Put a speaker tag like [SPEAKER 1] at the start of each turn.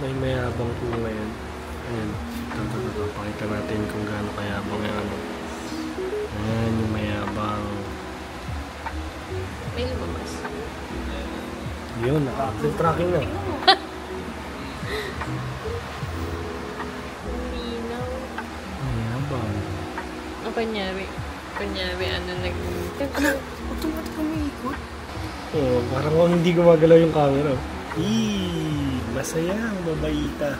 [SPEAKER 1] May mayabang po ngayon. Ayan. Ito. Pakita natin kung gaano kayabang yung ano. Ayan yung mayabang.
[SPEAKER 2] May lumabas.
[SPEAKER 1] Yun, naka-active tracking na.
[SPEAKER 2] Linaw.
[SPEAKER 1] Mayabang.
[SPEAKER 2] O kunyari, ano automatic umiikot.
[SPEAKER 1] Oo, parang hindi gumagalaw yung camera. Masaya, mabaita.